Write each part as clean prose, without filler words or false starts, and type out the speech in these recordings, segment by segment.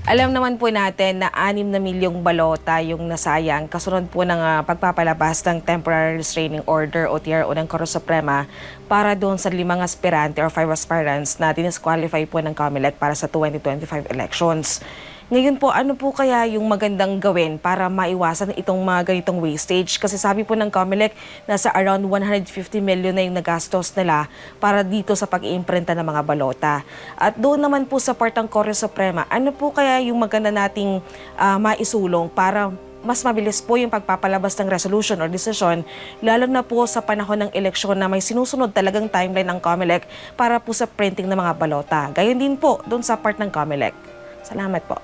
Alam naman po natin na 6 na milyong balota yung nasayang kasunod po ng pagpapalabas ng Temporary Restraining Order o TRO ng Korte Suprema para doon sa 5 aspirante or 5 aspirants na dinisqualify po ng COMELEC para sa 2025 elections. Ngayon po, ano po kaya yung magandang gawin para maiwasan itong mga ganitong wastage? Kasi sabi po ng COMELEC, nasa around 150 million na yung nagastos nila para dito sa pag-iimprenta ng mga balota. At doon naman po sa part ng Korte Suprema, ano po kaya yung maganda nating maisulong para mas mabilis po yung pagpapalabas ng resolution or desisyon, lalo na po sa panahon ng eleksyon na may sinusunod talagang timeline ng COMELEC para po sa printing ng mga balota. Gayon din po doon sa part ng COMELEC. Salamat po.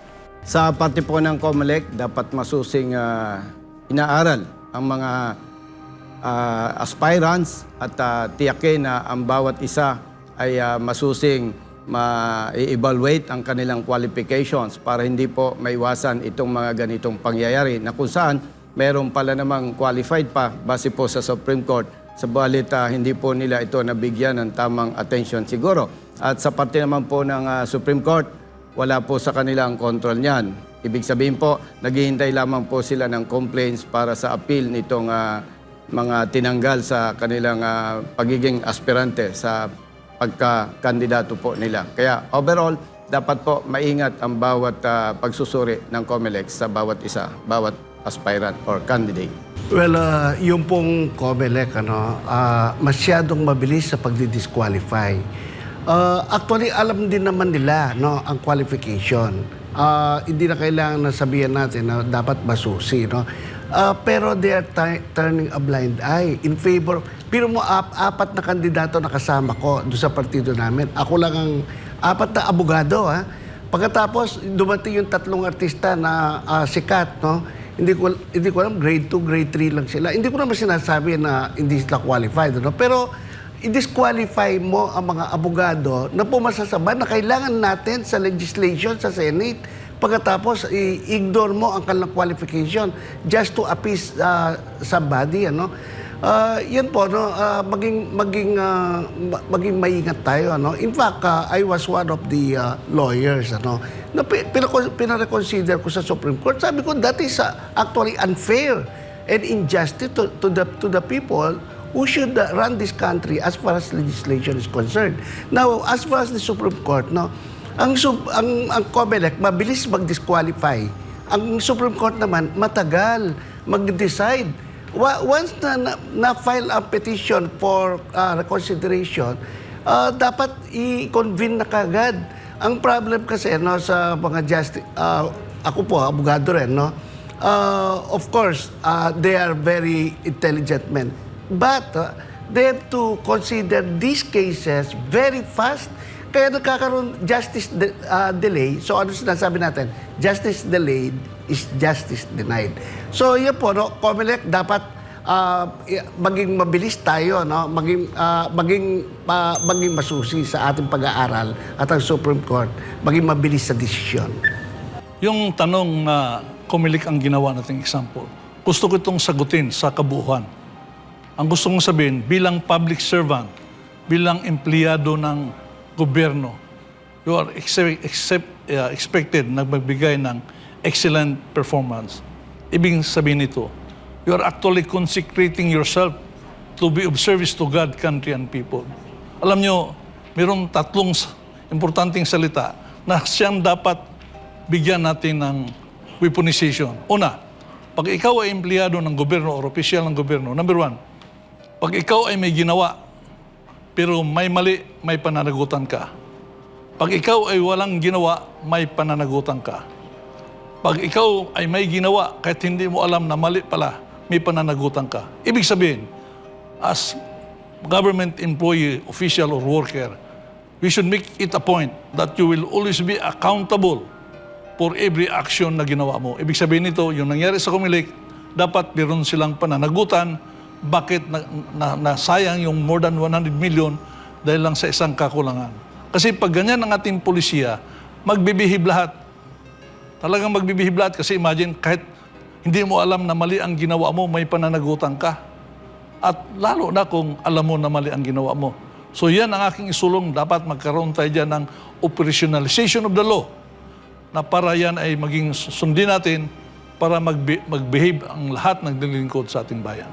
Sa parte po ng COMELEC, dapat masusing inaaral ang mga aspirants at tiyakin na ang bawat isa ay masusing ma-evaluate ang kanilang qualifications para hindi po maiwasan itong mga ganitong pangyayari na kung saan meron pala namang qualified pa base po sa Supreme Court, sabalit hindi po nila ito nabigyan ng tamang attention siguro. At sa parte naman po ng Supreme Court, wala po sa kanilang control niyan. Ibig sabihin po, naghihintay lamang po sila ng complaints para sa appeal nitong mga tinanggal sa kanilang pagiging aspirante sa pagkakandidato po nila. Kaya overall, dapat po maingat ang bawat pagsusuri ng COMELEC sa bawat isa, bawat aspirant or candidate. Well, yung pong COMELEC, masyadong mabilis sa pagdi-disqualify. Actually, alam din naman nila ang qualification. Hindi na kailangan na sabihan natin na dapat masusi. Pero they are turning a blind eye in favor. Pero mo, apat na kandidato na kasama ko doon sa partido namin. Ako lang ang apat na abogado. Pagkatapos, dumating yung 3 artista na sikat. Hindi ko alam, grade 2, grade 3 lang sila. Hindi ko naman sinasabi na hindi sila qualified. Pero i-disqualify mo ang mga abogado na pumasasaba na kailangan natin sa legislation, sa Senate. Pagkatapos, i-ignore mo ang kanilang qualification just to appease somebody. Yan po, maging maingat tayo. In fact, I was one of the lawyers na pinareconsider ko sa Supreme Court. Sabi ko, that is actually unfair and injustice to the people who should run this country as far as legislation is concerned. Now, as far as the Supreme Court, ang COMELEC mabilis mag-disqualify. Ang Supreme Court naman matagal mag-decide. Once na-file a petition for reconsideration, dapat i-convene na kagad. Ang problem kasi sa mga justice, ako po, abogado rin, of course, they are very intelligent men. But they have to consider these cases very fast. Kaya nagkakaroon justice delay. So ano sinasabi natin? Justice delayed is justice denied. So yan po, COMELEC dapat maging mabilis tayo, maging masusi sa ating pag-aaral at ang Supreme Court, maging mabilis sa desisyon. Yung tanong na COMELEC ang ginawa nating example, gusto ko itong sagutin sa kabuuan. Ang gusto kong sabihin, bilang public servant, bilang empleyado ng gobyerno, you are expected na magbigay ng excellent performance. Ibig sabihin nito, you are actually consecrating yourself to be of service to God, country, and people. Alam nyo, mayroong 3 importanteng salita na siyang dapat bigyan natin ng weaponization. Una, pag ikaw ay empleyado ng gobyerno o opisyal ng gobyerno, number 1, pag ikaw ay may ginawa, pero may mali, may pananagutan ka. Pag ikaw ay walang ginawa, may pananagutan ka. Pag ikaw ay may ginawa, kahit hindi mo alam na mali pala, may pananagutan ka. Ibig sabihin, as government employee, official, or worker, we should make it a point that you will always be accountable for every action na ginawa mo. Ibig sabihin nito, yung nangyari sa COMELEC, dapat meron silang pananagutan. Bakit nasayang yung more than 100 million dahil lang sa isang kakulangan. Kasi pag ganyan ang ating polisiya, magbibihib lahat. Talagang magbibihib lahat kasi imagine, kahit hindi mo alam na mali ang ginawa mo, may pananagutan ka. At lalo na kung alam mo na mali ang ginawa mo. So yan ang aking isulong, dapat magkaroon tayo dyan ng operationalization of the law. na para yan ay maging sundin natin para mag-behave ang lahat ng naglilingkod sa ating bayan.